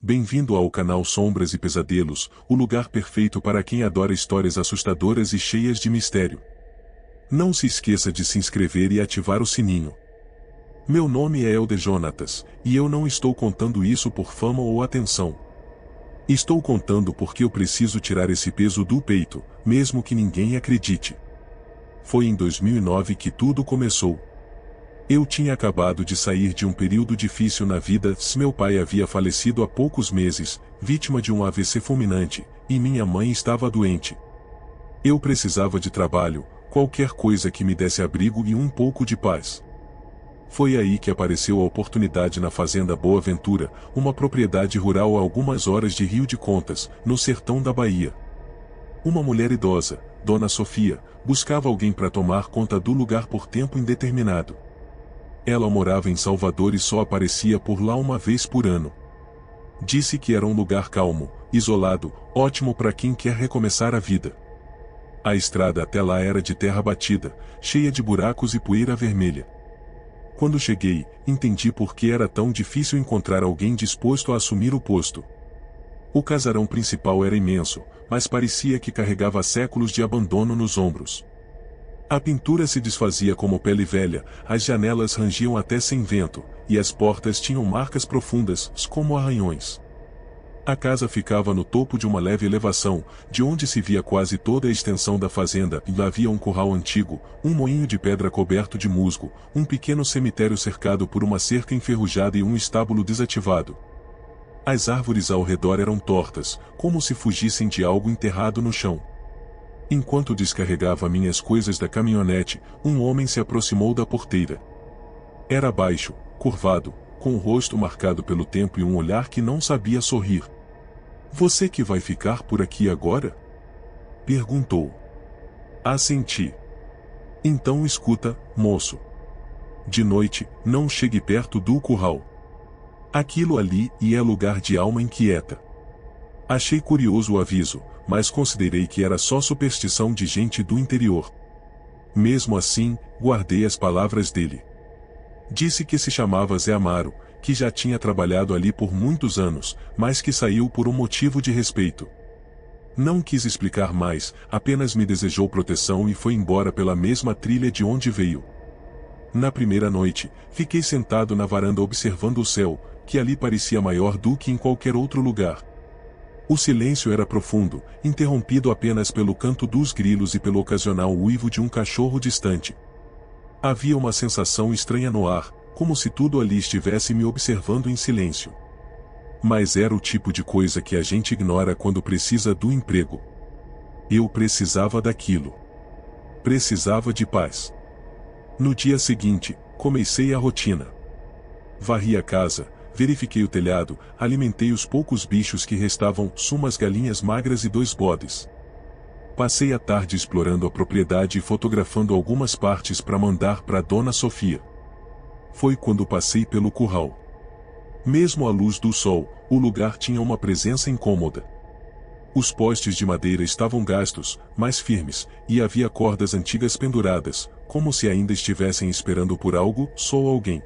Bem-vindo ao canal Sombras e Pesadelos, o lugar perfeito para quem adora histórias assustadoras e cheias de mistério. Não se esqueça de se inscrever e ativar o sininho. Meu nome é Elder Jonatas, e eu não estou contando isso por fama ou atenção. Estou contando porque eu preciso tirar esse peso do peito, mesmo que ninguém acredite. Foi em 2009 que tudo começou. Eu tinha acabado de sair de um período difícil na vida. Meu pai havia falecido há poucos meses, vítima de um AVC fulminante, e minha mãe estava doente. Eu precisava de trabalho, qualquer coisa que me desse abrigo e um pouco de paz. Foi aí que apareceu a oportunidade na Fazenda Boa Ventura, uma propriedade rural a algumas horas de Rio de Contas, no sertão da Bahia. Uma mulher idosa, Dona Sofia, buscava alguém para tomar conta do lugar por tempo indeterminado. Ela morava em Salvador e só aparecia por lá uma vez por ano. Disse que era um lugar calmo, isolado, ótimo para quem quer recomeçar a vida. A estrada até lá era de terra batida, cheia de buracos e poeira vermelha. Quando cheguei, entendi por que era tão difícil encontrar alguém disposto a assumir o posto. O casarão principal era imenso, mas parecia que carregava séculos de abandono nos ombros. A pintura se desfazia como pele velha, as janelas rangiam até sem vento, e as portas tinham marcas profundas, como arranhões. A casa ficava no topo de uma leve elevação, de onde se via quase toda a extensão da fazenda, e lá havia um curral antigo, um moinho de pedra coberto de musgo, um pequeno cemitério cercado por uma cerca enferrujada e um estábulo desativado. As árvores ao redor eram tortas, como se fugissem de algo enterrado no chão. Enquanto descarregava minhas coisas da caminhonete, um homem se aproximou da porteira. Era baixo, curvado, com o rosto marcado pelo tempo e um olhar que não sabia sorrir. "Você que vai ficar por aqui agora?" perguntou. Assenti. "Então escuta, moço. De noite, não chegue perto do curral. Aquilo ali é lugar de alma inquieta." Achei curioso o aviso, mas considerei que era só superstição de gente do interior. Mesmo assim, guardei as palavras dele. Disse que se chamava Zé Amaro, que já tinha trabalhado ali por muitos anos, mas que saiu por um motivo de respeito. Não quis explicar mais, apenas me desejou proteção e foi embora pela mesma trilha de onde veio. Na primeira noite, fiquei sentado na varanda observando o céu, que ali parecia maior do que em qualquer outro lugar. O silêncio era profundo, interrompido apenas pelo canto dos grilos e pelo ocasional uivo de um cachorro distante. Havia uma sensação estranha no ar, como se tudo ali estivesse me observando em silêncio. Mas era o tipo de coisa que a gente ignora quando precisa do emprego. Eu precisava daquilo. Precisava de paz. No dia seguinte, comecei a rotina. Varri a casa, verifiquei o telhado, alimentei os poucos bichos que restavam, umas galinhas magras e 2 bodes. Passei a tarde explorando a propriedade e fotografando algumas partes para mandar para Dona Sofia. Foi quando passei pelo curral. Mesmo à luz do sol, o lugar tinha uma presença incômoda. Os postes de madeira estavam gastos, mas firmes, e havia cordas antigas penduradas, como se ainda estivessem esperando por algo, ou alguém.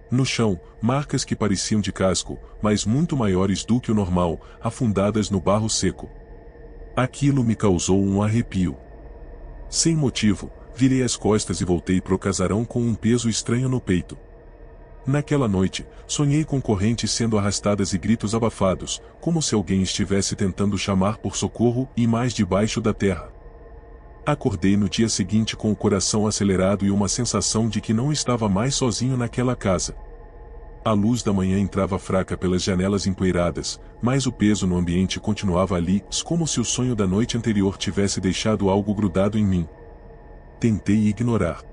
No chão, marcas que pareciam de casco, mas muito maiores do que o normal, afundadas no barro seco. Aquilo me causou um arrepio. Sem motivo, virei as costas e voltei pro casarão com um peso estranho no peito. Naquela noite, sonhei com correntes sendo arrastadas e gritos abafados, como se alguém estivesse tentando chamar por socorro e mais debaixo da terra. Acordei no dia seguinte com o coração acelerado e uma sensação de que não estava mais sozinho naquela casa. A luz da manhã entrava fraca pelas janelas empoeiradas, mas o peso no ambiente continuava ali, como se o sonho da noite anterior tivesse deixado algo grudado em mim. Tentei ignorar.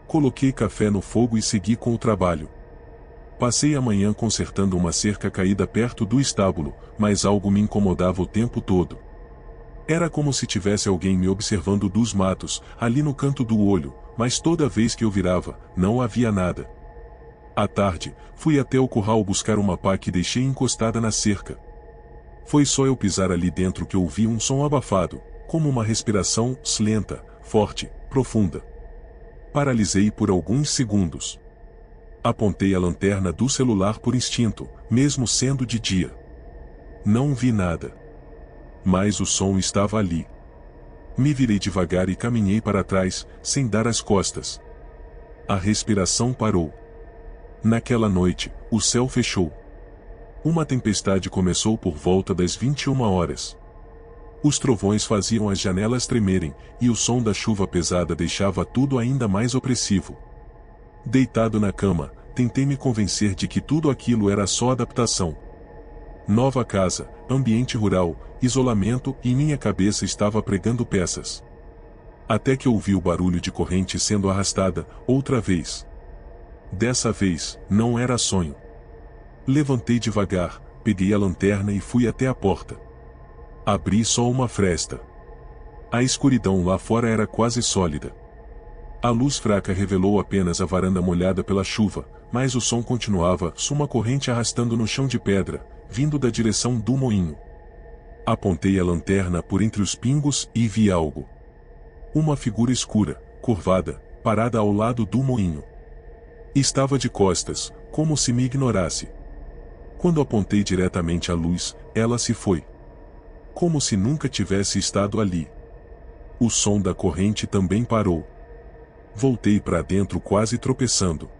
Coloquei café no fogo e segui com o trabalho. Passei a manhã consertando uma cerca caída perto do estábulo, mas algo me incomodava o tempo todo. Era como se tivesse alguém me observando dos matos, ali no canto do olho, mas toda vez que eu virava, não havia nada. À tarde, fui até o curral buscar uma pá que deixei encostada na cerca. Foi só eu pisar ali dentro que ouvi um som abafado, como uma respiração lenta, forte, profunda. Paralisei por alguns segundos. Apontei a lanterna do celular por instinto, mesmo sendo de dia. Não vi nada. Mas o som estava ali. Me virei devagar e caminhei para trás, sem dar as costas. A respiração parou. Naquela noite, o céu fechou. Uma tempestade começou por volta das 21 horas. Os trovões faziam as janelas tremerem, e o som da chuva pesada deixava tudo ainda mais opressivo. Deitado na cama, tentei me convencer de que tudo aquilo era só adaptação. Nova casa, ambiente rural, isolamento, e minha cabeça estava pregando peças. Até que ouvi o barulho de corrente sendo arrastada, outra vez. Dessa vez, não era sonho. Levantei devagar, peguei a lanterna e fui até a porta. Abri só uma fresta. A escuridão lá fora era quase sólida. A luz fraca revelou apenas a varanda molhada pela chuva, mas o som continuava, uma corrente arrastando no chão de pedra, vindo da direção do moinho. Apontei a lanterna por entre os pingos e vi algo. Uma figura escura, curvada, parada ao lado do moinho. Estava de costas, como se me ignorasse. Quando apontei diretamente a luz, ela se foi. Como se nunca tivesse estado ali. O som da corrente também parou. Voltei para dentro quase tropeçando.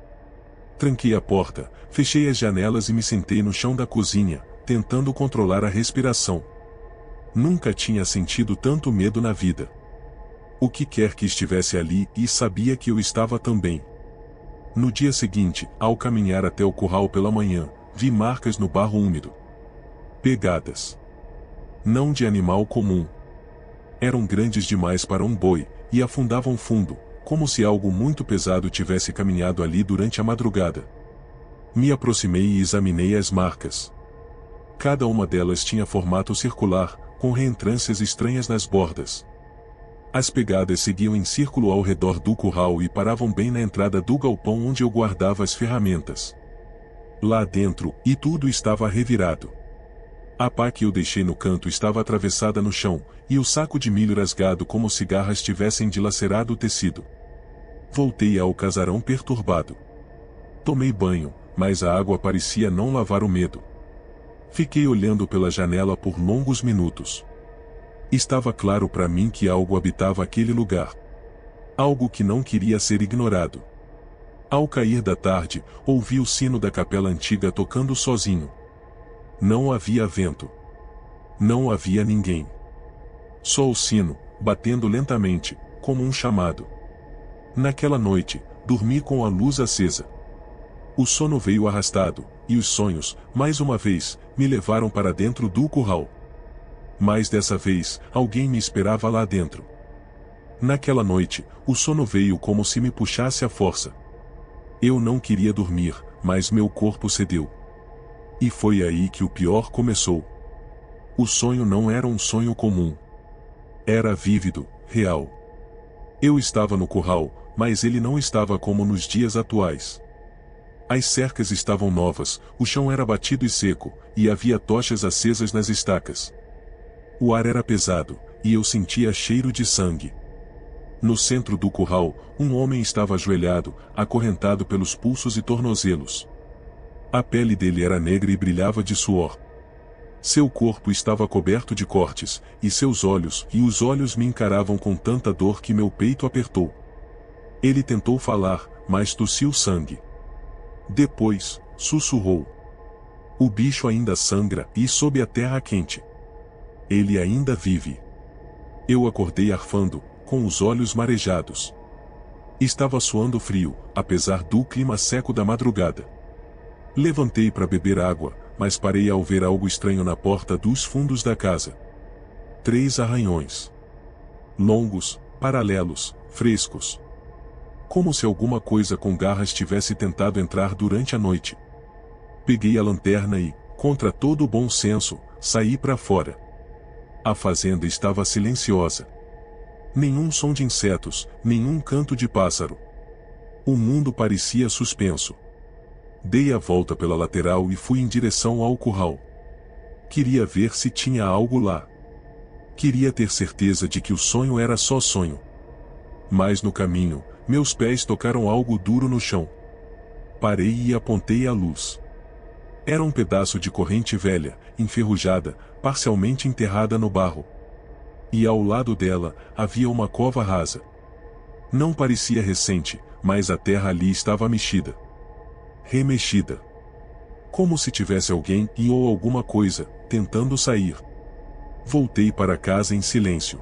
Tranquei a porta, fechei as janelas e me sentei no chão da cozinha, tentando controlar a respiração. Nunca tinha sentido tanto medo na vida. O que quer que estivesse ali, e sabia que eu estava também. No dia seguinte, ao caminhar até o curral pela manhã, vi marcas no barro úmido. Pegadas. Não de animal comum. Eram grandes demais para um boi, e afundavam fundo, como se algo muito pesado tivesse caminhado ali durante a madrugada. Me aproximei e examinei as marcas. Cada uma delas tinha formato circular, com reentrâncias estranhas nas bordas. As pegadas seguiam em círculo ao redor do curral e paravam bem na entrada do galpão onde eu guardava as ferramentas. Lá dentro, e tudo estava revirado. A pá que eu deixei no canto estava atravessada no chão, e o saco de milho rasgado como se garras tivessem dilacerado o tecido. Voltei ao casarão perturbado. Tomei banho, mas a água parecia não lavar o medo. Fiquei olhando pela janela por longos minutos. Estava claro para mim que algo habitava aquele lugar. Algo que não queria ser ignorado. Ao cair da tarde, ouvi o sino da capela antiga tocando sozinho. Não havia vento. Não havia ninguém. Só o sino, batendo lentamente, como um chamado. Naquela noite, dormi com a luz acesa. O sono veio arrastado, e os sonhos, mais uma vez, me levaram para dentro do curral. Mas dessa vez, alguém me esperava lá dentro. Naquela noite, o sono veio como se me puxasse à força. Eu não queria dormir, mas meu corpo cedeu. E foi aí que o pior começou. O sonho não era um sonho comum. Era vívido, real. Eu estava no curral, mas ele não estava como nos dias atuais. As cercas estavam novas, o chão era batido e seco, e havia tochas acesas nas estacas. O ar era pesado, e eu sentia cheiro de sangue. No centro do curral, um homem estava ajoelhado, acorrentado pelos pulsos e tornozelos. A pele dele era negra e brilhava de suor. Seu corpo estava coberto de cortes, e seus olhos, os olhos me encaravam com tanta dor que meu peito apertou. Ele tentou falar, mas tossiu sangue. Depois, sussurrou. O bicho ainda sangra, e sob a terra quente. Ele ainda vive. Eu acordei arfando, com os olhos marejados. Estava suando frio, apesar do clima seco da madrugada. Levantei para beber água, mas parei ao ver algo estranho na porta dos fundos da casa. 3 arranhões. Longos, paralelos, frescos. Como se alguma coisa com garras tivesse tentado entrar durante a noite. Peguei a lanterna e, contra todo o bom senso, saí para fora. A fazenda estava silenciosa. Nenhum som de insetos, nenhum canto de pássaro. O mundo parecia suspenso. Dei a volta pela lateral e fui em direção ao curral. Queria ver se tinha algo lá. Queria ter certeza de que o sonho era só sonho. Mas no caminho, meus pés tocaram algo duro no chão. Parei e apontei a luz. Era um pedaço de corrente velha, enferrujada, parcialmente enterrada no barro. E ao lado dela, havia uma cova rasa. Não parecia recente, mas a terra ali estava mexida. Remexida. Como se tivesse alguém ou alguma coisa, tentando sair. Voltei para casa em silêncio.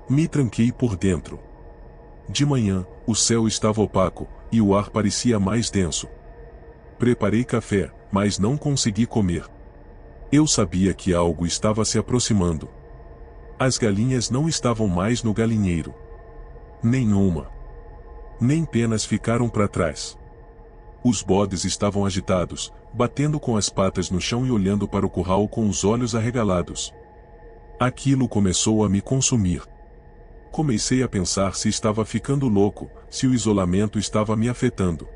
Me tranquei por dentro. De manhã, o céu estava opaco, e o ar parecia mais denso. Preparei café, mas não consegui comer. Eu sabia que algo estava se aproximando. As galinhas não estavam mais no galinheiro. Nenhuma. Nem penas ficaram para trás. Os bodes estavam agitados, batendo com as patas no chão e olhando para o curral com os olhos arregalados. Aquilo começou a me consumir. Comecei a pensar se estava ficando louco, se o isolamento estava me afetando.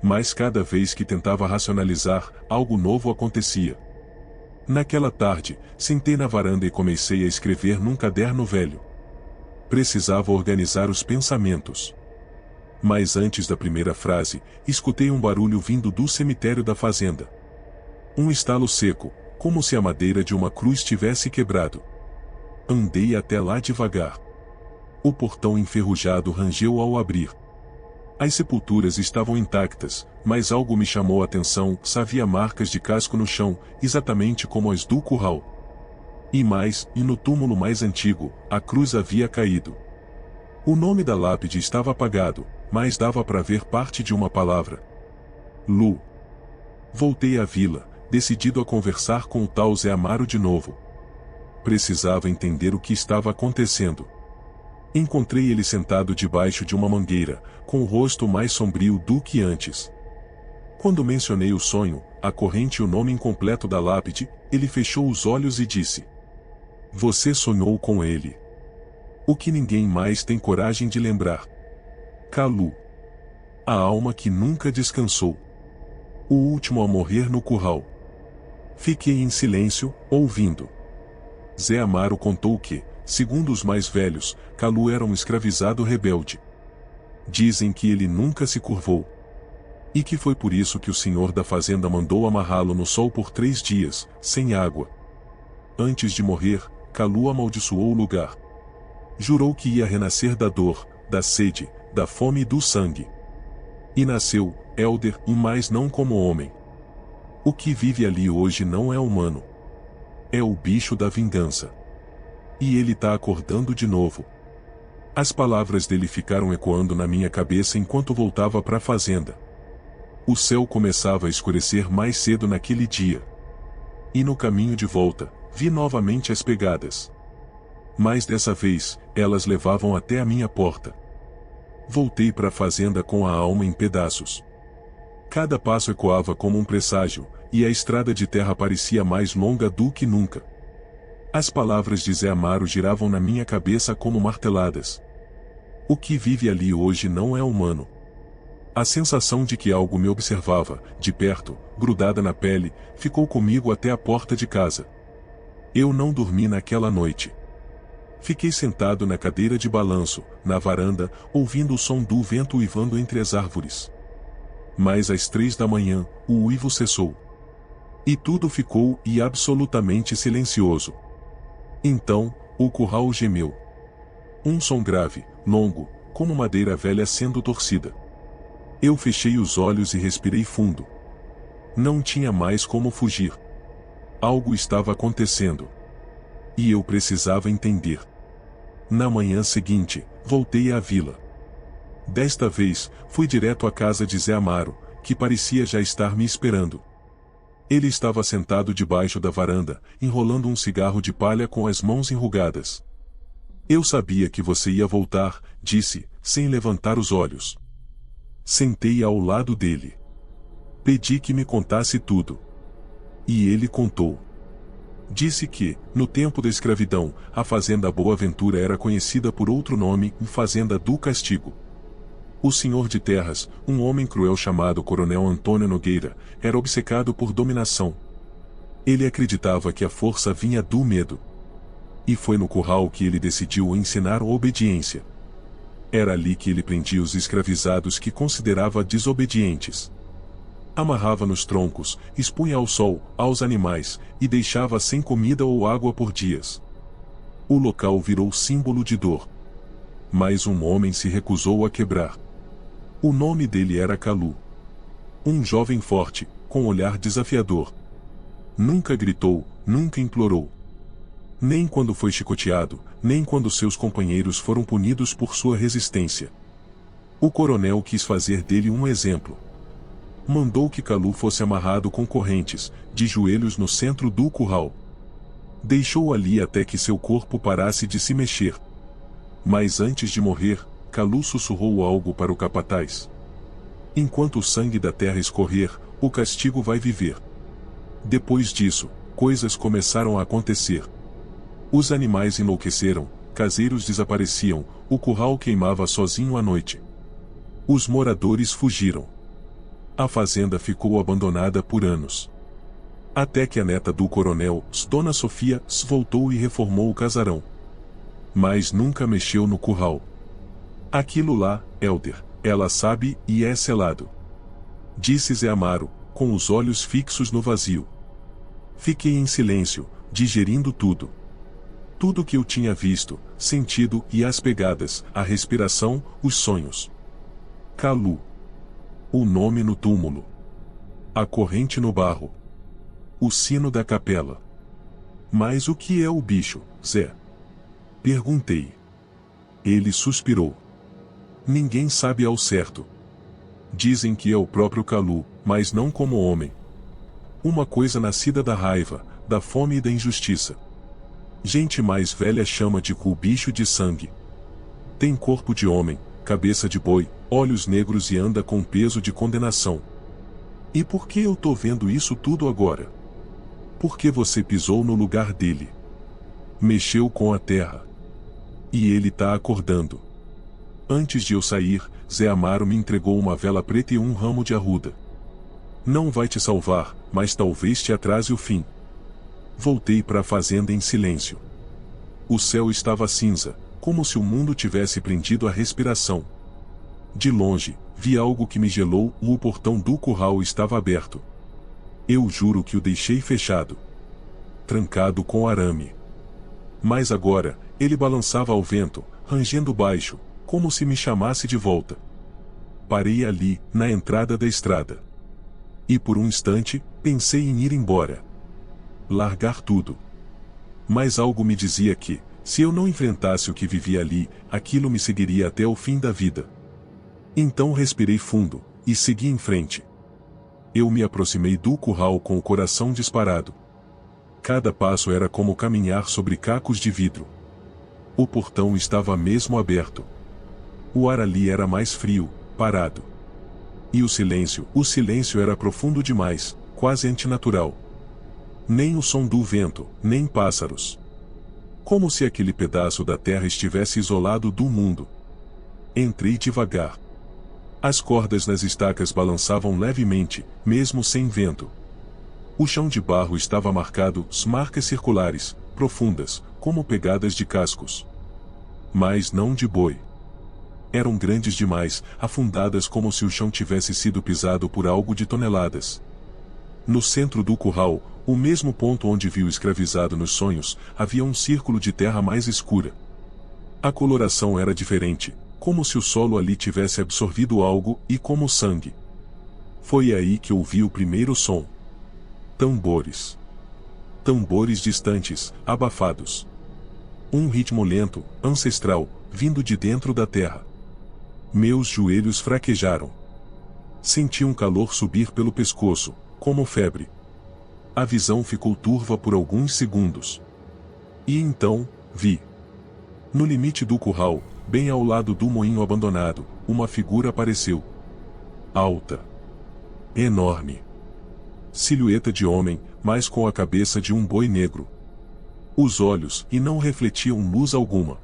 Mas cada vez que tentava racionalizar, algo novo acontecia. Naquela tarde, sentei na varanda e comecei a escrever num caderno velho. Precisava organizar os pensamentos. Mas antes da primeira frase, escutei um barulho vindo do cemitério da fazenda. Um estalo seco, como se a madeira de uma cruz tivesse quebrado. Andei até lá devagar. O portão enferrujado rangeu ao abrir. As sepulturas estavam intactas, mas algo me chamou a atenção, havia marcas de casco no chão, exatamente como as do curral. E no túmulo mais antigo, a cruz havia caído. O nome da lápide estava apagado, mas dava para ver parte de uma palavra. Lu. Voltei à vila, decidido a conversar com o tal Zé Amaro de novo. Precisava entender o que estava acontecendo. Encontrei ele sentado debaixo de uma mangueira, com o rosto mais sombrio do que antes. Quando mencionei o sonho, a corrente e o nome incompleto da lápide, ele fechou os olhos e disse: "Você sonhou com ele. O que ninguém mais tem coragem de lembrar. Kalu. A alma que nunca descansou. O último a morrer no curral." Fiquei em silêncio, ouvindo. Zé Amaro contou que, segundo os mais velhos, Kalu era um escravizado rebelde. Dizem que ele nunca se curvou. E que foi por isso que o senhor da fazenda mandou amarrá-lo no sol por 3 dias, sem água. Antes de morrer, Kalu amaldiçoou o lugar. Jurou que ia renascer da dor, da sede, da fome e do sangue. E nasceu, Elder, mas não como homem. O que vive ali hoje não é humano. É o bicho da vingança. E ele tá acordando de novo. As palavras dele ficaram ecoando na minha cabeça enquanto voltava para a fazenda. O céu começava a escurecer mais cedo naquele dia. E no caminho de volta, vi novamente as pegadas. Mas dessa vez, elas levavam até a minha porta. Voltei para a fazenda com a alma em pedaços. Cada passo ecoava como um presságio, e a estrada de terra parecia mais longa do que nunca. As palavras de Zé Amaro giravam na minha cabeça como marteladas. O que vive ali hoje não é humano. A sensação de que algo me observava, de perto, grudada na pele, ficou comigo até a porta de casa. Eu não dormi naquela noite. Fiquei sentado na cadeira de balanço, na varanda, ouvindo o som do vento uivando entre as árvores. Mas às 3 da manhã, o uivo cessou. E tudo ficou absolutamente silencioso. Então, o curral gemeu. Um som grave, longo, como madeira velha sendo torcida. Eu fechei os olhos e respirei fundo. Não tinha mais como fugir. Algo estava acontecendo. E eu precisava entender. Na manhã seguinte, voltei à vila. Desta vez, fui direto à casa de Zé Amaro, que parecia já estar me esperando. Ele estava sentado debaixo da varanda, enrolando um cigarro de palha com as mãos enrugadas. "Eu sabia que você ia voltar", disse, sem levantar os olhos. Sentei ao lado dele. Pedi que me contasse tudo. E ele contou. Disse que, no tempo da escravidão, a fazenda Boa Ventura era conhecida por outro nome, Fazenda do Castigo. O senhor de terras, um homem cruel chamado Coronel Antônio Nogueira, era obcecado por dominação. Ele acreditava que a força vinha do medo. E foi no curral que ele decidiu ensinar a obediência. Era ali que ele prendia os escravizados que considerava desobedientes. Amarrava nos troncos, expunha ao sol, aos animais, e deixava sem comida ou água por dias. O local virou símbolo de dor. Mas um homem se recusou a quebrar. O nome dele era Kalu. Um jovem forte, com olhar desafiador. Nunca gritou, nunca implorou. Nem quando foi chicoteado, nem quando seus companheiros foram punidos por sua resistência. O coronel quis fazer dele um exemplo. Mandou que Kalu fosse amarrado com correntes, de joelhos no centro do curral. Deixou-o ali até que seu corpo parasse de se mexer. Mas antes de morrer, Kalu sussurrou algo para o capataz. Enquanto o sangue da terra escorrer, o castigo vai viver. Depois disso, coisas começaram a acontecer. Os animais enlouqueceram, caseiros desapareciam, o curral queimava sozinho à noite. Os moradores fugiram. A fazenda ficou abandonada por anos. Até que a neta do coronel, Dona Sofia, voltou e reformou o casarão. Mas nunca mexeu no curral. Aquilo lá, Elder, ela sabe e é selado. Disse Zé Amaro, com os olhos fixos no vazio. Fiquei em silêncio, digerindo tudo. Tudo que eu tinha visto, sentido e as pegadas, a respiração, os sonhos. Kalu. O nome no túmulo. A corrente no barro. O sino da capela. Mas o que é o bicho, Zé? Perguntei. Ele suspirou. Ninguém sabe ao certo. Dizem que é o próprio Kalu, mas não como homem. Uma coisa nascida da raiva, da fome e da injustiça. Gente mais velha chama de cu bicho de sangue. Tem corpo de homem, cabeça de boi, olhos negros e anda com peso de condenação. E por que eu tô vendo isso tudo agora? Porque você pisou no lugar dele. Mexeu com a terra. E ele tá acordando. Antes de eu sair, Zé Amaro me entregou uma vela preta e um ramo de arruda. Não vai te salvar, mas talvez te atrase o fim. Voltei para a fazenda em silêncio. O céu estava cinza, como se o mundo tivesse prendido a respiração. De longe, vi algo que me gelou, o portão do curral estava aberto. Eu juro que o deixei fechado. Trancado com arame. Mas agora, ele balançava ao vento, rangendo baixo, como se me chamasse de volta. Parei ali, na entrada da estrada. E por um instante, pensei em ir embora. Largar tudo. Mas algo me dizia que, se eu não enfrentasse o que vivia ali, aquilo me seguiria até o fim da vida. Então respirei fundo, e segui em frente. Eu me aproximei do curral com o coração disparado. Cada passo era como caminhar sobre cacos de vidro. O portão estava mesmo aberto. O ar ali era mais frio, parado. E o silêncio era profundo demais, quase antinatural. Nem o som do vento, nem pássaros. Como se aquele pedaço da terra estivesse isolado do mundo. Entrei devagar. As cordas nas estacas balançavam levemente, mesmo sem vento. O chão de barro estava marcado, marcas circulares, profundas, como pegadas de cascos. Mas não de boi. Eram grandes demais, afundadas como se o chão tivesse sido pisado por algo de toneladas. No centro do curral, o mesmo ponto onde vi o escravizado nos sonhos, havia um círculo de terra mais escura. A coloração era diferente, como se o solo ali tivesse absorvido algo, e como sangue. Foi aí que ouvi o primeiro som. Tambores. Tambores distantes, abafados. Um ritmo lento, ancestral, vindo de dentro da terra. Meus joelhos fraquejaram. Senti um calor subir pelo pescoço, como febre. A visão ficou turva por alguns segundos. E então, vi. No limite do curral, bem ao lado do moinho abandonado, uma figura apareceu. Alta. Enorme. Silhueta de homem, mas com a cabeça de um boi negro. Os olhos, e não refletiam luz alguma.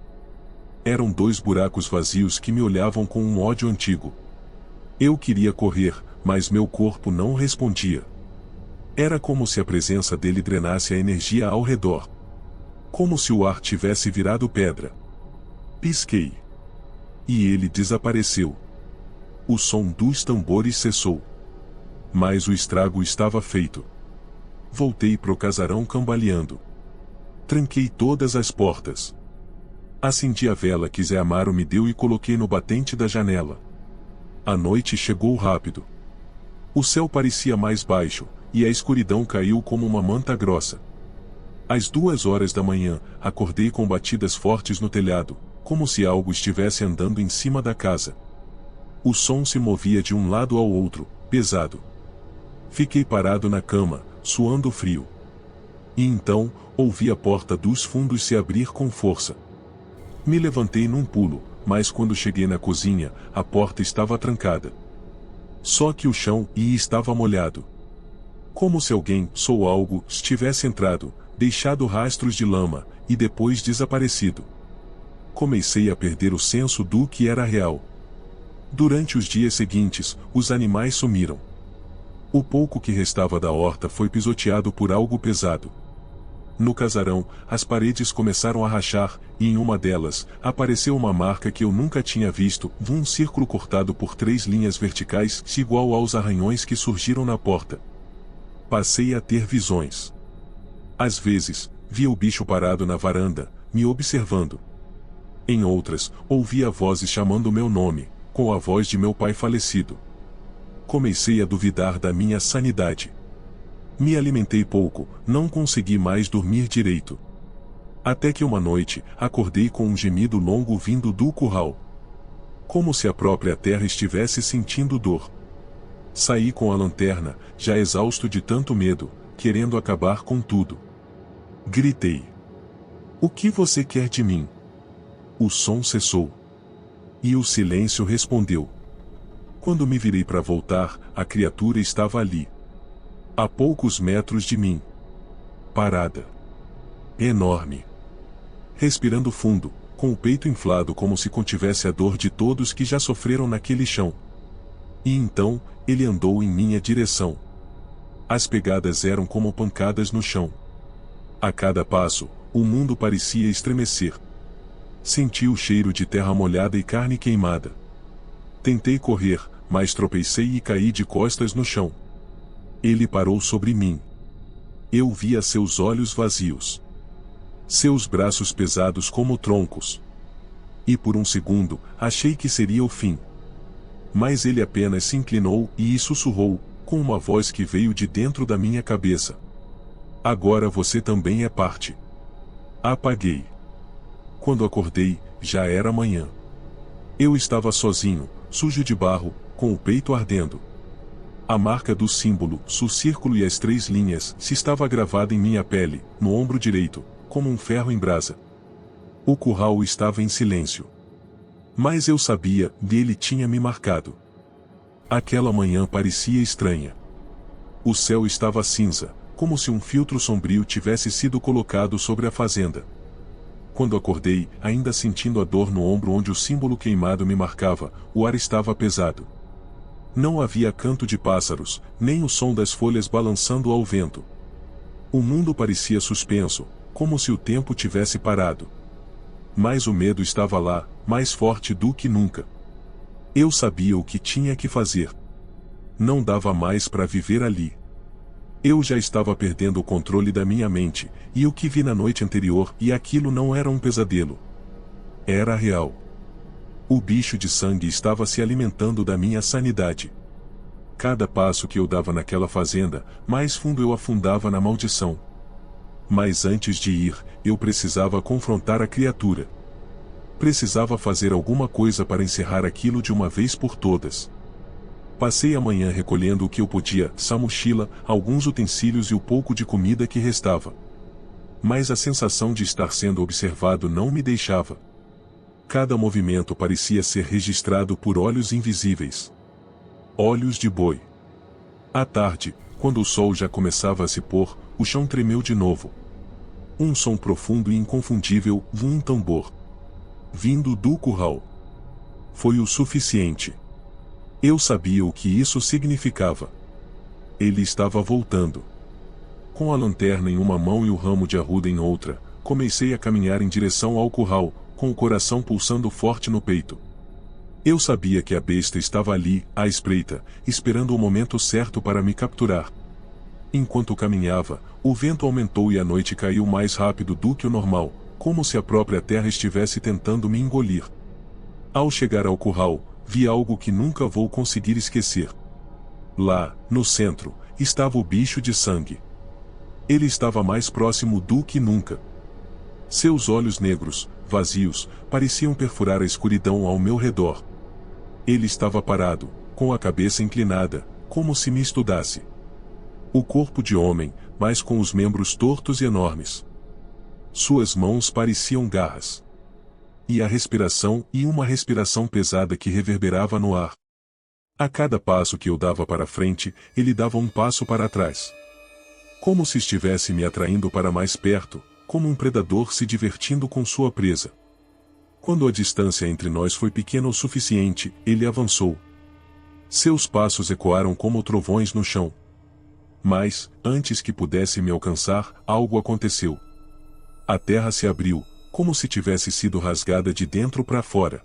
Eram dois buracos vazios que me olhavam com um ódio antigo. Eu queria correr, mas meu corpo não respondia. Era como se a presença dele drenasse a energia ao redor. Como se o ar tivesse virado pedra. Pisquei. e ele desapareceu. O som dos tambores cessou. Mas o estrago estava feito. Voltei pro casarão cambaleando. Tranquei todas as portas. Acendi a vela que Zé Amaro me deu e coloquei no batente da janela. A noite chegou rápido. O céu parecia mais baixo, e a escuridão caiu como uma manta grossa. Às 2 horas da manhã, acordei com batidas fortes no telhado, como se algo estivesse andando em cima da casa. O som se movia de um lado ao outro, pesado. Fiquei parado na cama, suando frio. E então, ouvi a porta dos fundos se abrir com força. Me levantei num pulo, mas quando cheguei na cozinha, a porta estava trancada. Só que o chão estava molhado. Como se alguém, ou algo, tivesse entrado, deixado rastros de lama, e depois desaparecido. Comecei a perder o senso do que era real. Durante os dias seguintes, os animais sumiram. O pouco que restava da horta foi pisoteado por algo pesado. No casarão, as paredes começaram a rachar, e em uma delas, apareceu uma marca que eu nunca tinha visto, um círculo cortado por 3 linhas verticais, igual aos arranhões que surgiram na porta. Passei a ter visões. Às vezes, via o bicho parado na varanda, me observando. Em outras, ouvia vozes chamando meu nome, com a voz de meu pai falecido. Comecei a duvidar da minha sanidade. Me alimentei pouco, não consegui mais dormir direito. Até que uma noite, acordei com um gemido longo vindo do curral. Como se a própria terra estivesse sentindo dor. Saí com a lanterna, já exausto de tanto medo, querendo acabar com tudo. Gritei. O que você quer de mim? O som cessou. E o silêncio respondeu. Quando me virei para voltar, a criatura estava ali. A poucos metros de mim. Parada. Enorme. Respirando fundo, com o peito inflado como se contivesse a dor de todos que já sofreram naquele chão. E então, ele andou em minha direção. As pegadas eram como pancadas no chão. A cada passo, o mundo parecia estremecer. Senti o cheiro de terra molhada e carne queimada. Tentei correr, mas tropecei e caí de costas no chão. Ele parou sobre mim. Eu via seus olhos vazios. Seus braços pesados como troncos. E por um segundo, achei que seria o fim. Mas ele apenas se inclinou e sussurrou, com uma voz que veio de dentro da minha cabeça. Agora você também é parte. Apaguei. Quando acordei, já era manhã. Eu estava sozinho, sujo de barro, com o peito ardendo. A marca do símbolo, o círculo e as 3 linhas, se estava gravada em minha pele, no ombro direito, como um ferro em brasa. O curral estava em silêncio. Mas eu sabia, ele tinha me marcado. Aquela manhã parecia estranha. O céu estava cinza, como se um filtro sombrio tivesse sido colocado sobre a fazenda. Quando acordei, ainda sentindo a dor no ombro onde o símbolo queimado me marcava, o ar estava pesado. Não havia canto de pássaros, nem o som das folhas balançando ao vento. O mundo parecia suspenso, como se o tempo tivesse parado. Mas o medo estava lá, mais forte do que nunca. Eu sabia o que tinha que fazer. Não dava mais para viver ali. Eu já estava perdendo o controle da minha mente, e o que vi na noite anterior, e aquilo não era um pesadelo. Era real. O bicho de sangue estava se alimentando da minha sanidade. Cada passo que eu dava naquela fazenda, mais fundo eu afundava na maldição. Mas antes de ir, eu precisava confrontar a criatura. Precisava fazer alguma coisa para encerrar aquilo de uma vez por todas. Passei a manhã recolhendo o que eu podia, a mochila, alguns utensílios e o pouco de comida que restava. Mas a sensação de estar sendo observado não me deixava. Cada movimento parecia ser registrado por olhos invisíveis. Olhos de boi. À tarde, quando o sol já começava a se pôr, o chão tremeu de novo. Um som profundo e inconfundível, um tambor. Vindo do curral. Foi o suficiente. Eu sabia o que isso significava. Ele estava voltando. Com a lanterna em uma mão e o ramo de arruda em outra, comecei a caminhar em direção ao curral, com o coração pulsando forte no peito. Eu sabia que a besta estava ali, à espreita, esperando o momento certo para me capturar. Enquanto caminhava, o vento aumentou e a noite caiu mais rápido do que o normal, como se a própria terra estivesse tentando me engolir. Ao chegar ao curral, vi algo que nunca vou conseguir esquecer. Lá, no centro, estava o bicho de sangue. Ele estava mais próximo do que nunca. Seus olhos negros, vazios, pareciam perfurar a escuridão ao meu redor. Ele estava parado, com a cabeça inclinada, como se me estudasse. O corpo de homem, mas com os membros tortos e enormes. Suas mãos pareciam garras. E uma respiração pesada que reverberava no ar. A cada passo que eu dava para frente, ele dava um passo para trás. Como se estivesse me atraindo para mais perto, como um predador se divertindo com sua presa. Quando a distância entre nós foi pequena o suficiente, ele avançou. Seus passos ecoaram como trovões no chão. Mas, antes que pudesse me alcançar, algo aconteceu. A terra se abriu, como se tivesse sido rasgada de dentro para fora.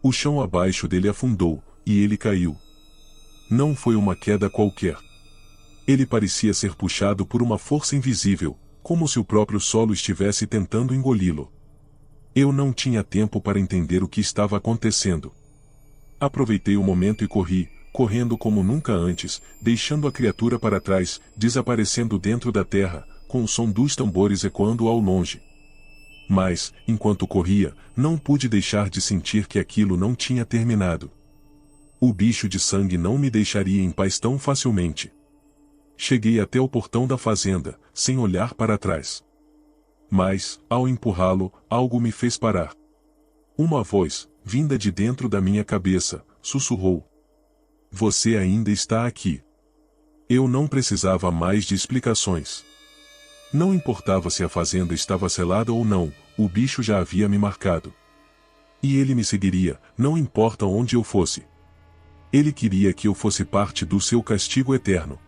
O chão abaixo dele afundou, e ele caiu. Não foi uma queda qualquer. Ele parecia ser puxado por uma força invisível, como se o próprio solo estivesse tentando engoli-lo. Eu não tinha tempo para entender o que estava acontecendo. Aproveitei o momento e corri, correndo como nunca antes, deixando a criatura para trás, desaparecendo dentro da terra, com o som dos tambores ecoando ao longe. Mas, enquanto corria, não pude deixar de sentir que aquilo não tinha terminado. O bicho de sangue não me deixaria em paz tão facilmente. Cheguei até o portão da fazenda, sem olhar para trás. Mas, ao empurrá-lo, algo me fez parar. Uma voz, vinda de dentro da minha cabeça, sussurrou: "Você ainda está aqui." Eu não precisava mais de explicações. Não importava se a fazenda estava selada ou não, o bicho já havia me marcado. E ele me seguiria, não importa onde eu fosse. Ele queria que eu fosse parte do seu castigo eterno.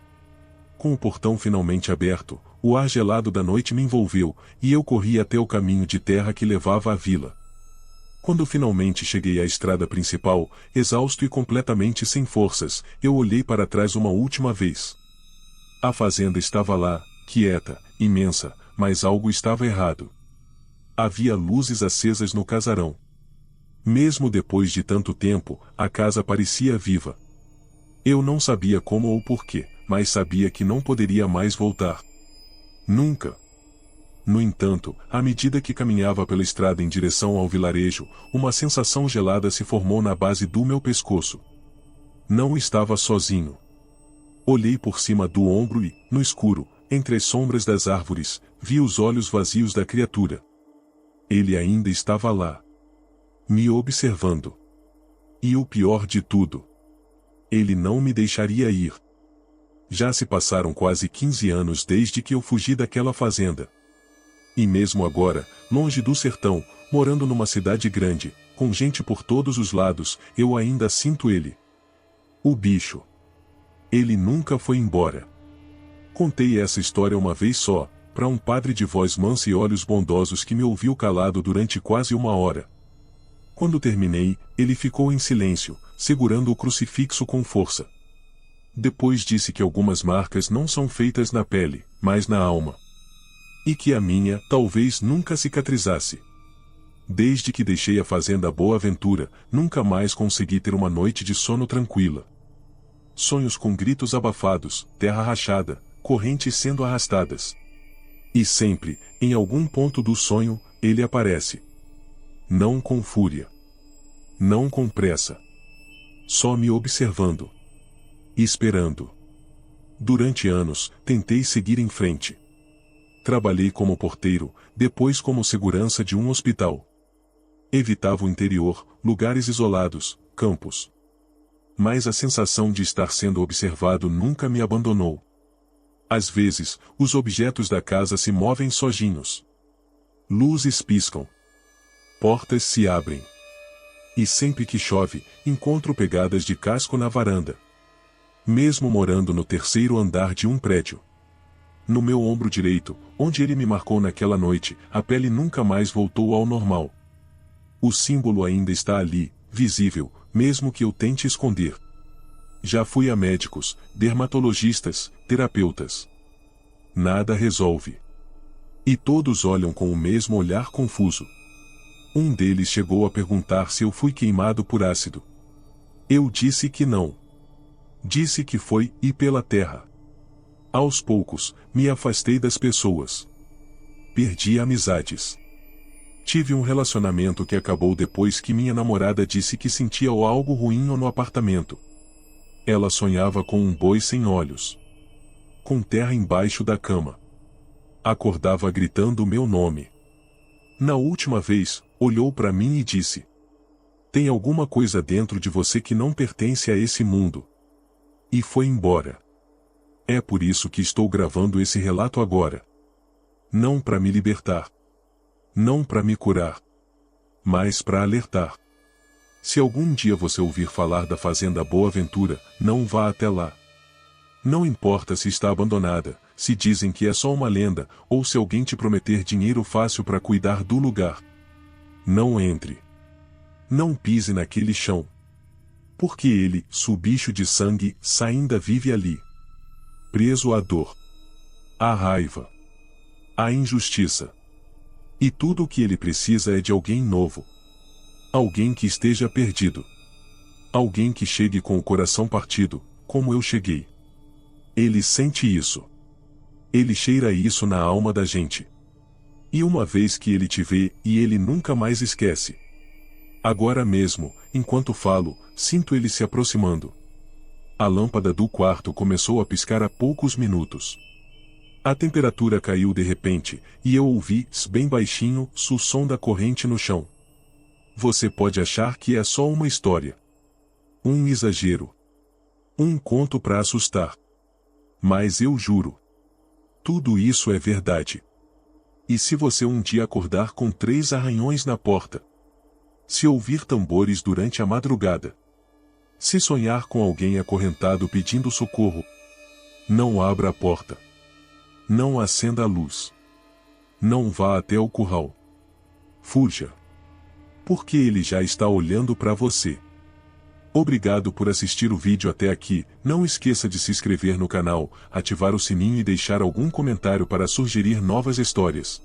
Com o portão finalmente aberto, o ar gelado da noite me envolveu, e eu corri até o caminho de terra que levava à vila. Quando finalmente cheguei à estrada principal, exausto e completamente sem forças, eu olhei para trás uma última vez. A fazenda estava lá, quieta, imensa, mas algo estava errado. Havia luzes acesas no casarão. Mesmo depois de tanto tempo, a casa parecia viva. Eu não sabia como ou porquê, mas sabia que não poderia mais voltar. Nunca. No entanto, à medida que caminhava pela estrada em direção ao vilarejo, uma sensação gelada se formou na base do meu pescoço. Não estava sozinho. Olhei por cima do ombro e, no escuro, entre as sombras das árvores, vi os olhos vazios da criatura. Ele ainda estava lá, me observando. E o pior de tudo, ele não me deixaria ir. Já se passaram quase 15 anos desde que eu fugi daquela fazenda. E mesmo agora, longe do sertão, morando numa cidade grande, com gente por todos os lados, eu ainda sinto ele. O bicho. Ele nunca foi embora. Contei essa história uma vez só, para um padre de voz mansa e olhos bondosos que me ouviu calado durante quase uma hora. Quando terminei, ele ficou em silêncio, segurando o crucifixo com força. Depois disse que algumas marcas não são feitas na pele, mas na alma. E que a minha, talvez nunca cicatrizasse. Desde que deixei a fazenda Boa Ventura, nunca mais consegui ter uma noite de sono tranquila. Sonhos com gritos abafados, terra rachada, correntes sendo arrastadas. E sempre, em algum ponto do sonho, ele aparece. Não com fúria. Não com pressa. Só me observando. Esperando. Durante anos, tentei seguir em frente. Trabalhei como porteiro, depois como segurança de um hospital. Evitava o interior, lugares isolados, campos. Mas a sensação de estar sendo observado nunca me abandonou. Às vezes, os objetos da casa se movem sozinhos. Luzes piscam. Portas se abrem. E sempre que chove, encontro pegadas de casco na varanda. Mesmo morando no terceiro andar de um prédio. No meu ombro direito, onde ele me marcou naquela noite, a pele nunca mais voltou ao normal. O símbolo ainda está ali, visível, mesmo que eu tente esconder. Já fui a médicos, dermatologistas, terapeutas. Nada resolve. E todos olham com o mesmo olhar confuso. Um deles chegou a perguntar se eu fui queimado por ácido. Eu disse que não. Disse que foi e pela terra. Aos poucos, me afastei das pessoas. Perdi amizades. Tive um relacionamento que acabou depois que minha namorada disse que sentia algo ruim no apartamento. Ela sonhava com um boi sem olhos. Com terra embaixo da cama. Acordava gritando o meu nome. Na última vez, olhou para mim e disse: "Tem alguma coisa dentro de você que não pertence a esse mundo." E foi embora. É por isso que estou gravando esse relato agora. Não para me libertar. Não para me curar. Mas para alertar. Se algum dia você ouvir falar da Fazenda Boa Ventura, não vá até lá. Não importa se está abandonada, se dizem que é só uma lenda, ou se alguém te prometer dinheiro fácil para cuidar do lugar. Não entre. Não pise naquele chão. Porque ele, o bicho de sangue, ainda vive ali. Preso à dor. À raiva. À injustiça. E tudo o que ele precisa é de alguém novo. Alguém que esteja perdido. Alguém que chegue com o coração partido, como eu cheguei. Ele sente isso. Ele cheira isso na alma da gente. E uma vez que ele te vê, e ele nunca mais esquece. Agora mesmo, enquanto falo, sinto ele se aproximando. A lâmpada do quarto começou a piscar há poucos minutos. A temperatura caiu de repente, e eu ouvi, bem baixinho, o som da corrente no chão. Você pode achar que é só uma história. Um exagero. Um conto para assustar. Mas eu juro. Tudo isso é verdade. E se você um dia acordar com 3 arranhões na porta? Se ouvir tambores durante a madrugada? Se sonhar com alguém acorrentado pedindo socorro? Não abra a porta. Não acenda a luz. Não vá até o curral. Fuja. Porque ele já está olhando para você. Obrigado por assistir o vídeo até aqui. Não esqueça de se inscrever no canal, ativar o sininho e deixar algum comentário para sugerir novas histórias.